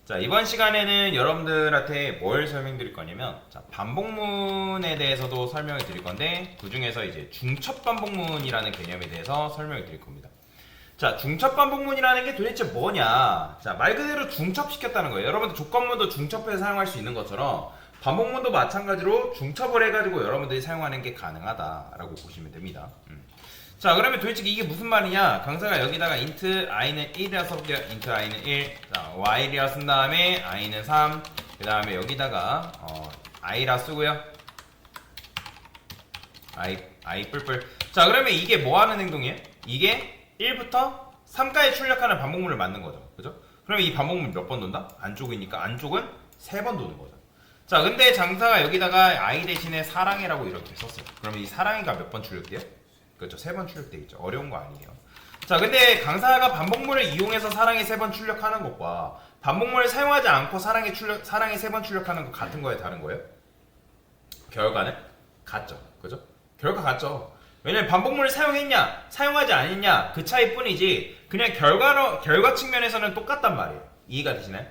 자, 이번 시간에는 여러분들한테 뭘 설명드릴 거냐면, 자, 반복문에 대해서도 설명을 드릴 건데, 그 중에서 이제 중첩 반복문이라는 개념에 대해서 설명을 드릴 겁니다. 자, 중첩 반복문이라는 게 도대체 뭐냐? 자, 말 그대로 중첩시켰다는 거예요. 여러분들 조건문도 중첩해서 사용할 수 있는 것처럼, 반복문도 마찬가지로 중첩을 해가지고 여러분들이 사용하는 게 가능하다라고 보시면 됩니다. 자, 그러면 도대체 이게 무슨 말이냐? 강사가 여기다가 int i는 1이라 써볼게요. int i는 1. 자, y이라 쓴 다음에 i는 3. 그 다음에 여기다가 i라 쓰고요. i 뿔뿔. 자, 그러면 이게 뭐 하는 행동이에요? 이게 1부터 3까지 출력하는 반복문을 만든 거죠. 그죠? 그러면 이 반복문 몇 번 돈다? 안쪽이니까 안쪽은 3번 도는 거죠. 자, 근데 장사가 여기다가 i 대신에 사랑해라고 이렇게 썼어요. 그러면 이 사랑해가 몇 번 출력돼요? 그렇죠. 3번 출력되겠죠. 어려운 거 아니에요. 자, 근데 강사가 반복문을 이용해서 사랑에 3번 출력하는 것과 반복문을 사용하지 않고 사랑에 3번 출력하는 거 같은 거예요? 다른 거예요? 결과는 같죠. 그죠? 결과 같죠. 왜냐면 반복문을 사용했냐, 사용하지 않았냐 그 차이뿐이지 그냥 결과 측면에서는 똑같단 말이에요. 이해가 되시나요?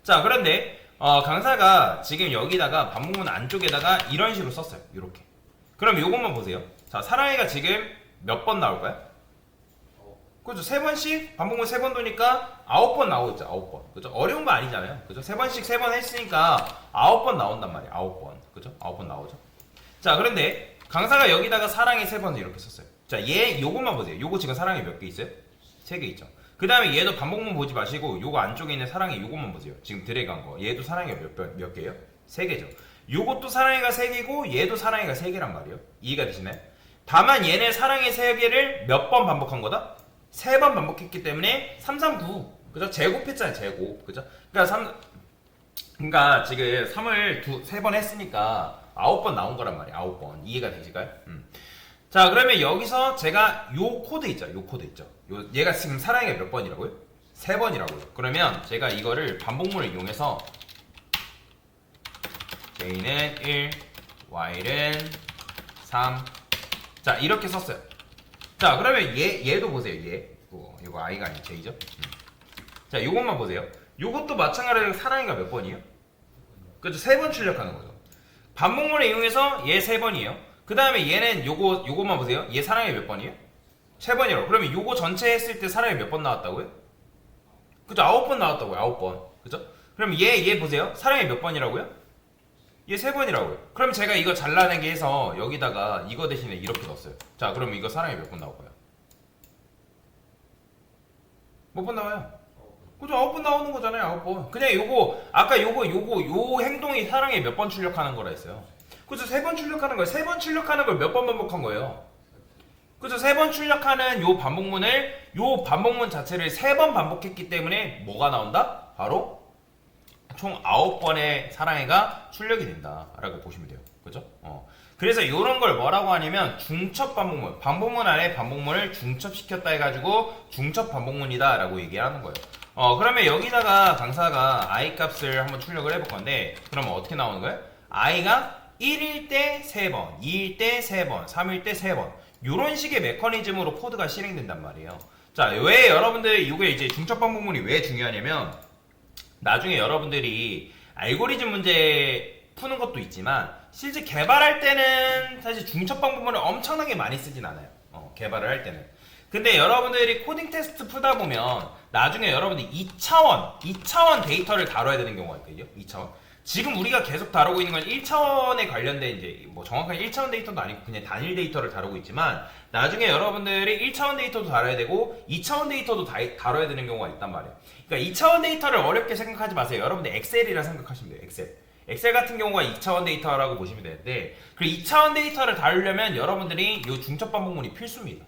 자, 그런데 강사가 지금 여기다가 반복문 안쪽에다가 이런 식으로 썼어요. 이렇게. 그럼 이것만 보세요. 자, 사랑해가 지금 몇 번 나올까요? 그죠? 3번씩 반복문 3번 도니까 9번 나오겠죠. 9번. 그죠? 어려운 거 아니잖아요. 그죠? 3번씩 3번 했으니까 9번 나온단 말이에요. 9번. 그죠? 9번 나오죠. 자, 그런데 강사가 여기다가 사랑해 3번을 이렇게 썼어요. 자, 요것만 보세요. 요거 지금 사랑해 몇 개 있어요? 3개 있죠. 그 다음에 얘도 반복문 보지 마시고 요거 안쪽에 있는 사랑해 요것만 보세요. 지금 드래그한 거. 얘도 사랑해가 몇 개예요? 3개죠. 요것도 사랑해가 3개고 얘도 사랑해가 3개란 말이에요. 이해가 되시나요? 다만 얘네 사랑해 3개를 몇 번 반복한 거다? 3번 반복했기 때문에 3, 3, 9. 그죠? 제곱했잖아요. 제곱. 그죠? 그러니까 지금 3을 3번 했으니까 9번 나온 거란 말이에요. 9번. 이해가 되실까요? 자, 그러면 여기서 제가 요 코드 있죠. 요 코드 있죠. 얘가 지금 사랑해가 몇 번이라고요? 3번이라고요. 그러면 제가 이거를 반복문을 이용해서 j는 1, y는 3. 자, 이렇게 썼어요. 자, 그러면 얘도 보세요. 이거 i가 아니고 j죠. 자, 요것만 보세요. 요것도 마찬가지로 사랑해가 몇 번이에요? 그죠? 3번 출력하는 거죠. 반복문을 이용해서 얘 3번이에요. 그 다음에 얘는 요것만 보세요. 얘 사랑해 몇 번이에요? 3번이라고. 그러면 요거 전체 했을 때 사랑해 몇 번 나왔다고요? 그죠? 9번 나왔다고요. 9번. 그죠? 그럼 얘 보세요. 사랑해 몇 번이라고요? 얘 3번이라고요. 그럼 제가 이거 잘라내게 해서 여기다가 이거 대신에 이렇게 넣었어요. 자, 그럼 이거 사랑해 몇 번 나올 거예요? 몇 번 나와요? 그죠? 9번 나오는 거잖아요. 9번. 그냥 아까 요 행동이 사랑해 몇 번 출력하는 거라 했어요. 그죠? 3번 출력하는 거예요. 3번 출력하는 걸 몇 번 반복한 거예요? 그죠? 3번 출력하는 요 반복문 자체를 3번 반복했기 때문에 뭐가 나온다? 바로 총 9번의 사랑해가 출력이 된다라고 보시면 돼요. 그죠? 그래서 이런 걸 뭐라고 하냐면 중첩 반복문. 반복문 안에 반복문을 중첩시켰다 해가지고 중첩 반복문이다 라고 얘기하는 거예요. 그러면 여기다가 강사가 i 값을 한번 출력을 해볼 건데, 그러면 어떻게 나오는 거예요? i가 1일 때 3번, 2일 때 3번, 3일 때 3번. 이런 식의 메커니즘으로 코드가 실행된단 말이에요. 자, 왜 여러분들 이게 이제 중첩 반복문이 왜 중요하냐면, 나중에 여러분들이 알고리즘 문제 푸는 것도 있지만 실제 개발할 때는 사실 중첩 반복문을 엄청나게 많이 쓰진 않아요. 개발을 할 때는. 근데 여러분들이 코딩 테스트 풀다 보면 나중에 여러분들이 2차원 데이터를 다뤄야 되는 경우가 있거든요. 2차원. 지금 우리가 계속 다루고 있는 건 1차원에 관련된 이제 뭐 정확한 1차원 데이터도 아니고 그냥 단일 데이터를 다루고 있지만 나중에 여러분들이 1차원 데이터도 다뤄야 되고 2차원 데이터도 다뤄야 되는 경우가 있단 말이에요. 그러니까 2차원 데이터를 어렵게 생각하지 마세요. 여러분들 엑셀이라 생각하시면 돼요. 엑셀 같은 경우가 2차원 데이터라고 보시면 되는데 그 2차원 데이터를 다루려면 여러분들이 이 중첩 반복문이 필수입니다.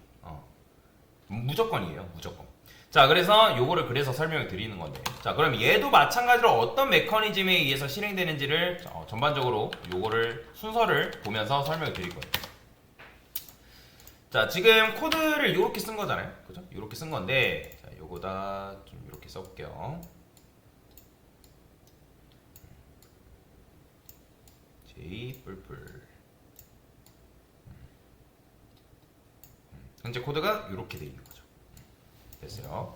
무조건이에요. 무조건. 자, 그래서 요거를 그래서 설명을 드리는 건데, 자, 그럼 얘도 마찬가지로 어떤 메커니즘에 의해서 실행되는지를 전반적으로 요거를 순서를 보면서 설명을 드릴 거예요. 자, 지금 코드를 요렇게 쓴 거잖아요. 그죠? 요렇게 쓴 건데, 자, 요거다 좀 이렇게 써볼게요. J 뿔뿔. 현재 코드가 요렇게 돼 있는 거죠. 됐어요.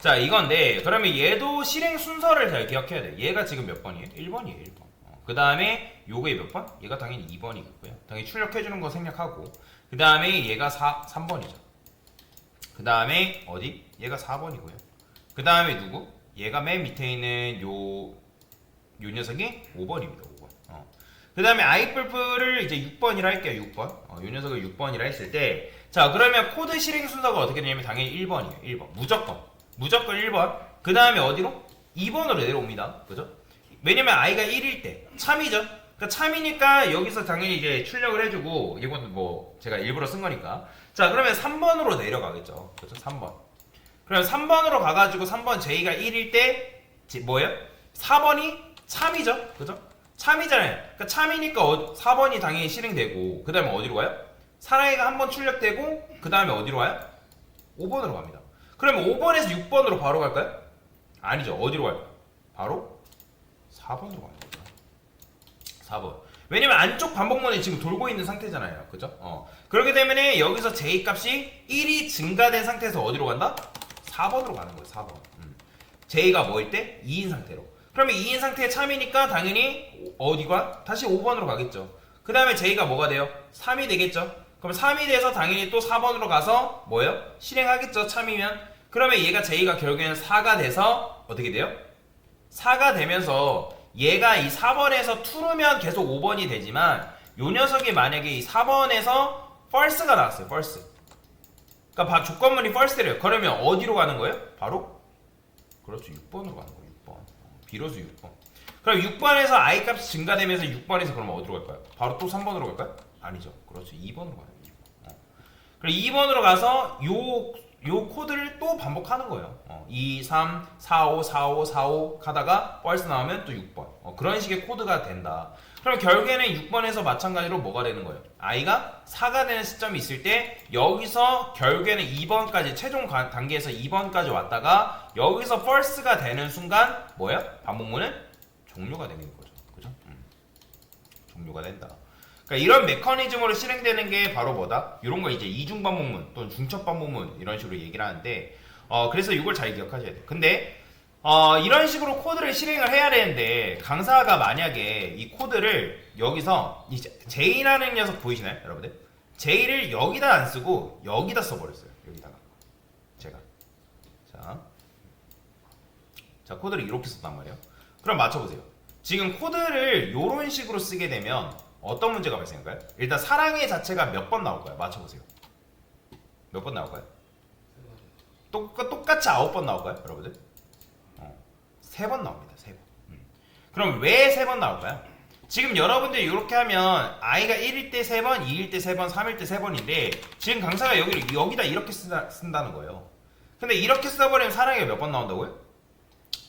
자 이건데 그러면 얘도 실행 순서를 잘 기억해야 돼. 얘가 지금 몇 번이에요? 1번이에요 1번. 그 다음에 요게 몇 번? 얘가 당연히 2번이고요. 당연히 출력해주는 거 생략하고 그 다음에 얘가 3번이죠. 그 다음에 어디? 얘가 4번이고요. 그 다음에 누구? 얘가 맨 밑에 있는 요 녀석이 5번입니다 5번. 그 다음에 아이뿔뿔을 이제 6번이라 할게요 6번. 요 녀석을 6번이라 했을 때 자 그러면 코드 실행 순서가 어떻게 되냐면 당연히 1번이에요 1번 무조건 1번. 그 다음에 어디로? 2번으로 내려옵니다 그죠? 왜냐면 i가 1일 때 참이죠. 그러니까 참이니까 여기서 당연히 이제 출력을 해주고 이건 뭐 제가 일부러 쓴 거니까. 자 그러면 3번으로 내려가겠죠. 그죠? 3번. 그럼 3번으로 가가지고 3번 j가 1일 때 뭐예요? 4번이 참이죠. 그죠? 참이잖아요. 그러니까 참이니까 4번이 당연히 실행되고 그 다음에 어디로 가요? 사랑이가 한 번 출력되고 그 다음에 어디로 가요? 5번으로 갑니다. 그러면 5번에서 6번으로 바로 갈까요? 아니죠. 어디로 갈까요? 바로 4번으로 가는 거죠. 4번. 왜냐면 안쪽 반복문이 지금 돌고 있는 상태잖아요. 그죠? 그렇기 때문에 여기서 j 값이 1이 증가된 상태에서 어디로 간다? 4번으로 가는 거예요. 4번. j가 뭐일 때? 2인 상태로. 그러면 2인 상태의 참이니까 당연히 어디가? 다시 5번으로 가겠죠. 그 다음에 j가 뭐가 돼요? 3이 되겠죠. 그럼 3이 돼서 당연히 또 4번으로 가서 뭐예요? 실행하겠죠. 참이면. 그러면 얘가 j가 결국에는 4가 돼서 어떻게 돼요? 4가 되면서 얘가 이 4번에서 true면 계속 5번이 되지만 요 녀석이 만약에 이 4번에서 false가 나왔어요. false. 그러니까 조건문이 false래요. 그러면 어디로 가는 거예요? 바로 그렇죠. 6번으로 가는 거예요. 6번. 비로소 6번. 그럼 6번에서 i 값이 증가되면서 6번에서 그러면 어디로 갈까요? 바로 또 3번으로 갈까요? 아니죠. 그렇죠. 2번으로 가요. 2번. 그럼 2번으로 가서 요 코드를 또 반복하는 거예요. 2, 3, 4, 5, 4, 5, 4, 5 가다가 false 나오면 또 6번. 그런 식의 코드가 된다. 그럼 결국에는 6번에서 마찬가지로 뭐가 되는 거예요? i가 4가 되는 시점이 있을 때 여기서 결국에는 2번까지 최종 단계에서 2번까지 왔다가 여기서 false가 되는 순간 뭐예요? 반복문은 종료가 되는 거죠. 그죠? 종료가 된다. 그러니까 이런 메커니즘으로 실행되는 게 바로 뭐다? 이런 거 이제 이중 반복문 또는 중첩 반복문 이런 식으로 얘기를 하는데 그래서 이걸 잘 기억하셔야 돼요. 근데 이런 식으로 코드를 실행을 해야 되는데 강사가 만약에 이 코드를 여기서 이제 J라는 녀석 보이시나요? 여러분들? J를 여기다 안 쓰고 여기다 써버렸어요. 여기다가 제가 자 코드를 이렇게 썼단 말이에요. 그럼 맞춰보세요. 지금 코드를 이런 식으로 쓰게 되면 어떤 문제가 발생할까요? 일단 사랑의 자체가 몇 번 나올까요? 맞춰보세요. 몇 번 나올까요? 똑같이 9번 나올까요? 여러분들? 3번 나옵니다. 3번. 그럼 왜 3번 나올까요? 지금 여러분들 이렇게 하면 i가 1일 때 3번, 2일 때 3번, 3일 때 3번인데 지금 강사가 여기다 이렇게 쓴다는 거예요. 근데 이렇게 써버리면 사랑이가 몇 번 나온다고요?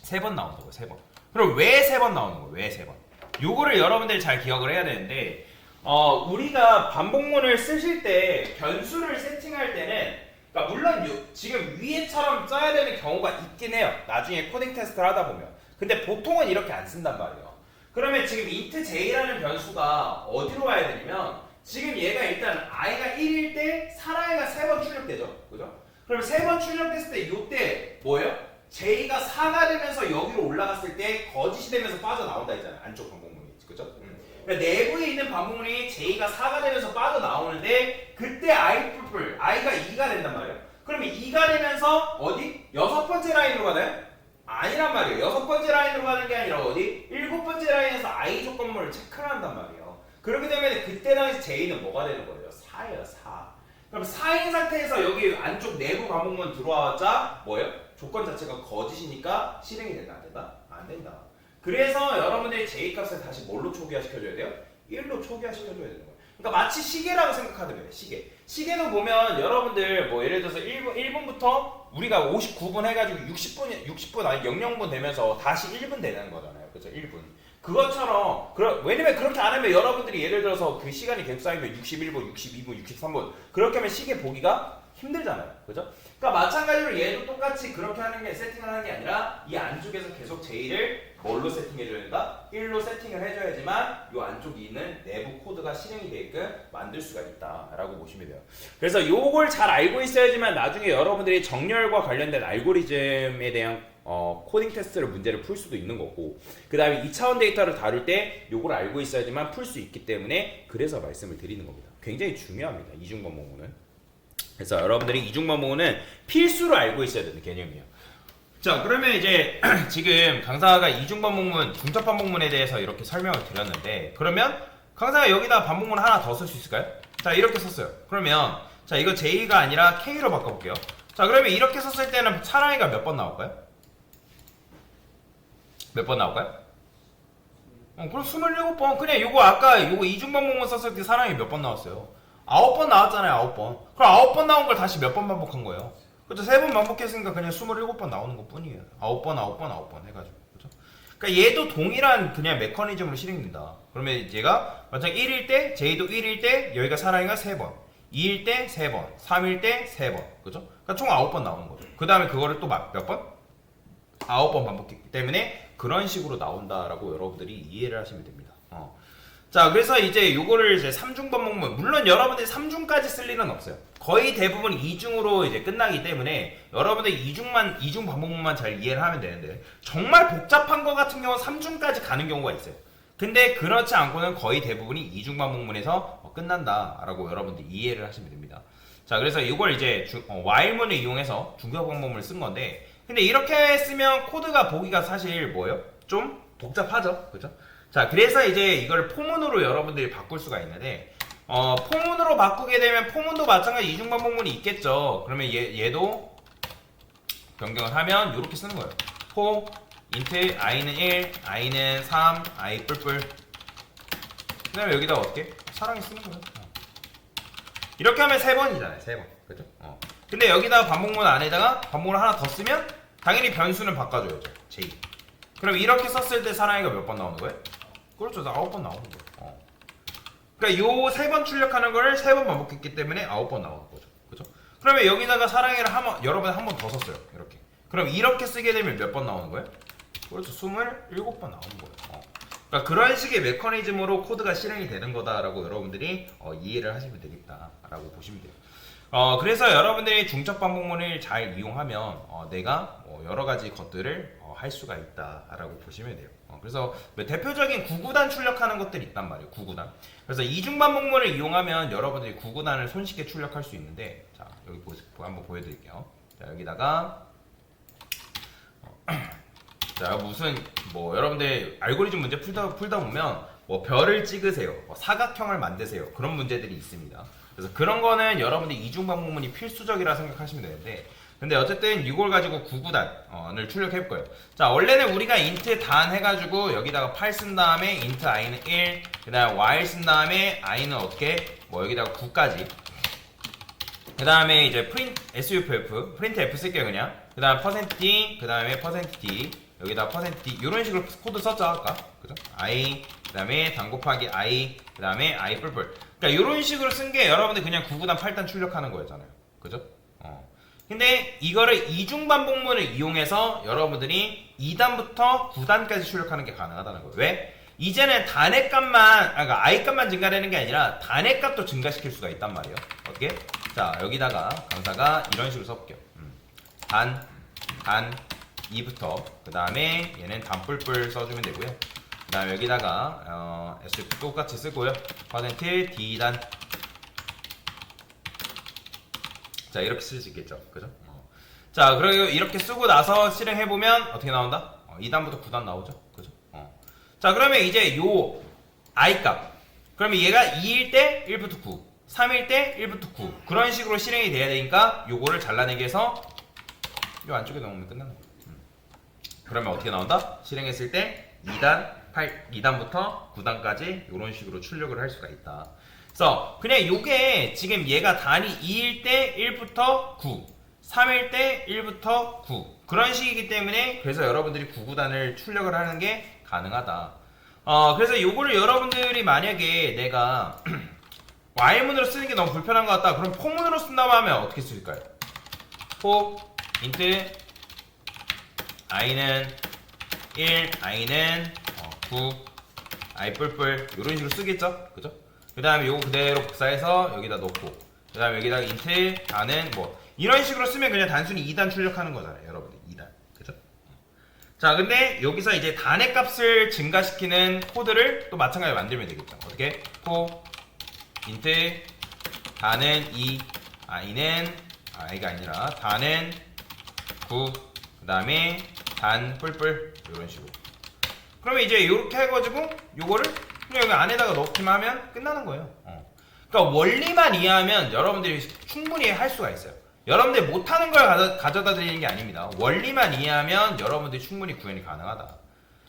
3번 나온다고요. 3번. 그럼 왜 3번 나오는 거예요? 왜 3번? 요거를 여러분들이 잘 기억을 해야 되는데 우리가 반복문을 쓰실 때 변수를 세팅할 때는 그러니까 물론 지금 위에처럼 써야 되는 경우가 있긴 해요. 나중에 코딩 테스트를 하다 보면. 근데 보통은 이렇게 안 쓴단 말이에요. 그러면 지금 int j라는 변수가 어디로 와야 되냐면 지금 얘가 일단 i가 1일 때 사랑이가 3번 출력되죠. 그죠? 그럼 3번 출력됐을 때 이때 뭐예요? j가 4가 되면서 여기로 올라갔을 때 거짓이 되면서 빠져나온다 했잖아요. 안쪽 반복문이. 그죠? 그러니까 내부에 있는 반복문이 j가 4가 되면서 빠져나오는데 그때 i가 2가 된단 말이에요. 그러면 2가 되면서 어디? 6번째 라인으로 가나요? 아니란 말이에요. 6번째 라인으로 가는 게 아니라 어디? 7번째 라인에서 i 조건문을 체크를 한단 말이에요. 그렇기 때문에 그때 당시 j는 뭐가 되는 거예요? 4예요. 4. 그럼 4인 상태에서 여기 안쪽 내부 반복문 들어와자 뭐예요? 조건 자체가 거짓이니까 실행이 된다 안 된다? 안 된다. 그래서 여러분들이 J값을 다시 뭘로 초기화시켜줘야 돼요? 1로 초기화시켜줘야 되는 거예요. 그러니까 마치 시계라고 생각하면 돼요. 시계. 시계는 보면 여러분들 뭐 예를 들어서 1분부터 우리가 59분 해가지고 60분 아니 00분 되면서 다시 1분 되는 거잖아요. 그죠? 1분. 그것처럼 왜냐면 그렇게 안 하면 여러분들이 예를 들어서 그 시간이 계속 쌓이면 61분, 62분, 63분 그렇게 하면 시계 보기가 힘들잖아요. 그죠? 그러니까 마찬가지로 얘도 똑같이 그렇게 하는 게 세팅을 하는 게 아니라 이 안쪽에서 계속 J를 뭘로 세팅해줘야 된다? 1로 세팅을 해줘야지만 이 안쪽에 있는 내부 코드가 실행이 되게끔 만들 수가 있다라고 보시면 돼요. 그래서 요걸 잘 알고 있어야지만 나중에 여러분들이 정렬과 관련된 알고리즘에 대한 코딩 테스트를 문제를 풀 수도 있는 거고, 그 다음에 2차원 데이터를 다룰 때 요걸 알고 있어야지만 풀 수 있기 때문에 그래서 말씀을 드리는 겁니다. 굉장히 중요합니다. 이중반복문은. 그래서 여러분들이 이중반복문은 필수로 알고 있어야 되는 개념이에요. 자, 그러면 이제 지금 강사가 이중반복문, 중첩반복문에 대해서 이렇게 설명을 드렸는데, 그러면 강사가 여기다 반복문 하나 더 쓸 수 있을까요? 자, 이렇게 썼어요. 그러면 자, 이거 J가 아니라 K로 바꿔볼게요. 자, 그러면 이렇게 썼을 때는 사랑이가 몇 번 나올까요? 몇 번 나올까요? 그럼 27번. 그냥 요거 아까 요거 이중반복문 썼을 때 사랑이 몇 번 나왔어요? 9번 나왔잖아요. 9번. 그럼 9번 나온 걸 다시 몇 번 반복한 거예요? 그렇죠? 3번 반복했으니까 그냥 27번 나오는 것 뿐이에요. 9번, 9번, 9번 해가지고. 그렇죠? 그러니까 얘도 동일한 그냥 메커니즘으로 실행된다. 그러면 얘가 만약 1일 때, J도 1일 때, 여기가 사랑이가 3번. 2일 때 3번. 3일 때 3번. 그죠? 그러니까 총 9번 나오는 거죠. 그 다음에 그거를 또 몇 번? 9번 반복했기 때문에 그런 식으로 나온다라고 여러분들이 이해를 하시면 됩니다. 자, 그래서 이제 요거를 이제 3중 반복문, 물론 여러분들이 3중까지 쓸 일은 없어요. 거의 대부분 2중으로 이제 끝나기 때문에 여러분들이 2중 반복문만 잘 이해를 하면 되는데, 정말 복잡한 거 같은 경우는 3중까지 가는 경우가 있어요. 근데 그렇지 않고는 거의 대부분이 2중 반복문에서 끝난다라고 여러분들이 이해를 하시면 됩니다. 자, 그래서 이걸 이제 while문을 이용해서 중첩 반복문을 쓴 건데, 근데 이렇게 쓰면 코드가 보기가 사실 뭐예요? 좀 복잡하죠, 그죠? 자, 그래서 이제 이걸 포문으로 여러분들이 바꿀 수가 있는데, 포문으로 바꾸게 되면 포문도 마찬가지 이중반복문이 있겠죠. 그러면 얘도 변경을 하면 이렇게 쓰는 거예요. 포 인트 i는 1, i는 3, i 뿔뿔. 그 다음에 여기다 어떻게? 사랑이 쓰는 거예요. 이렇게 하면 3번이잖아요. 3번. 그죠? 근데 여기다 반복문 안에다가 반복문을 하나 더 쓰면 당연히 변수는 바꿔줘야죠. j. 그럼 이렇게 썼을 때 사랑이가 몇 번 나오는 거예요? 그렇죠. 9번 나오는 거예요. 그러니까 요 3번 출력하는 거를 3번 반복했기 때문에 9번 나오는 거죠. 그죠? 그러면 여기다가 사랑이를 여러분이 한 번 더 썼어요. 이렇게. 그럼 이렇게 쓰게 되면 몇 번 나오는 거예요? 그렇죠. 27번 나오는 거예요. 그러니까 그런 식의 메커니즘으로 코드가 실행이 되는 거다라고 여러분들이 이해를 하시면 되겠다라고 보시면 돼요. 그래서 여러분들이 중첩 반복문을 잘 이용하면 내가 여러 가지 것들을 할 수가 있다라고 보시면 돼요. 그래서 대표적인 9구단 출력하는 것들이 있단 말이에요. 9구단. 그래서 이중 반복문을 이용하면 여러분들이 9구단을 손쉽게 출력할 수 있는데, 자, 여기 한번 보여드릴게요. 자, 여기다가 자, 무슨 여러분들 알고리즘 문제 풀다 보면 별을 찍으세요, 사각형을 만드세요, 그런 문제들이 있습니다. 그래서 그런 거는 여러분들 이중 반복문이 필수적이라 생각하시면 되는데, 근데 어쨌든 이걸 가지고 9구단을 출력해 볼 거예요. 자, 원래는 우리가 int 단 해가지고 여기다가 8 쓴 다음에 int i는 1, 그 다음에 while 쓴 다음에 i는 어떻게 여기다가 9까지, 그 다음에 이제 printf 쓸게요. 그냥 그 다음에 %d, 그 다음에 %d, 여기다 %d 이런 식으로 코드 썼죠 아까. 그죠? i, 그 다음에 단 곱하기 i, 그 다음에 i 뿔뿔. 그러니까 이런 식으로 쓴 게 여러분들 그냥 9구단 8단 출력하는 거였잖아요. 그죠? 근데 이거를 이중 반복문을 이용해서 여러분들이 2단부터 9단까지 출력하는 게 가능하다는 거예요. 왜? 이제는 단의 값만, 그러니까 i 값만 증가되는 게 아니라 단의 값도 증가시킬 수가 있단 말이에요. 어떻게? 자, 여기다가 강사가 이런 식으로 써볼게요. 단 2부터, 그 다음에 얘는 단뿔뿔 써주면 되고요. 그 다음에 여기다가 sf 똑같이 쓰고요. %d단. 자, 이렇게 쓸 수 있겠죠. 그죠? 자, 그리고 이렇게 쓰고 나서 실행해보면 어떻게 나온다? 2단부터 9단 나오죠. 그죠? 자, 그러면 이제 요 i 값. 그러면 얘가 2일 때 1부터 9, 3일 때 1부터 9. 그런 식으로 실행이 돼야 되니까 요거를 잘라내기 해서 요 안쪽에 넣으면 끝나는 거예요. 그러면 어떻게 나온다? 실행했을 때 2단부터 9단까지 이런 식으로 출력을 할 수가 있다. 그래서 그냥 요게 지금 얘가 단이 2일 때 1부터 9, 3일 때 1부터 9 그런 식이기 때문에 그래서 여러분들이 9구단을 출력을 하는 게 가능하다. 그래서 요거를 여러분들이 만약에 내가 y문으로 쓰는 게 너무 불편한 것 같다. 그럼 포문으로 쓴다고 하면 어떻게 쓸까요? 포 인트 i는 1, i는 9, i 뿔뿔 이런 식으로 쓰겠죠? 그죠? 그 다음에 요거 그대로 복사해서 여기다 넣고 그 다음에 여기다가 인트 다는 뭐 이런 식으로 쓰면 그냥 단순히 2단 출력하는 거잖아요. 여러분들 2단. 그죠? 자, 근데 여기서 이제 단의 값을 증가시키는 코드를 또 마찬가지로 만들면 되겠죠. 어떻게? 포 인트 단은 2, i는 i가 아니라 단은 9, 그 다음에 단 뿔뿔 이런 식으로. 그러면 이제 이렇게 해가지고 요거를 그냥 여기 안에다가 넣기만 하면 끝나는 거예요. 그러니까 원리만 이해하면 여러분들이 충분히 할 수가 있어요. 여러분들이 못하는 걸 가져다 드리는 게 아닙니다. 원리만 이해하면 여러분들이 충분히 구현이 가능하다.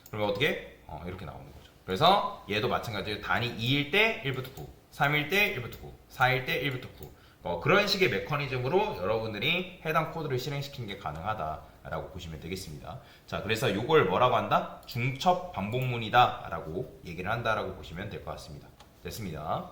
그러면 어떻게? 이렇게 나오는 거죠. 그래서 얘도 마찬가지로 단이 2일 때 1부터 9, 3일 때 1부터 9, 4일 때 1부터 9 그런 식의 메커니즘으로 여러분들이 해당 코드를 실행시키는 게 가능하다라고 보시면 되겠습니다. 자, 그래서 이걸 뭐라고 한다? 중첩 반복문이다 라고 얘기를 한다라고 보시면 될 것 같습니다. 됐습니다.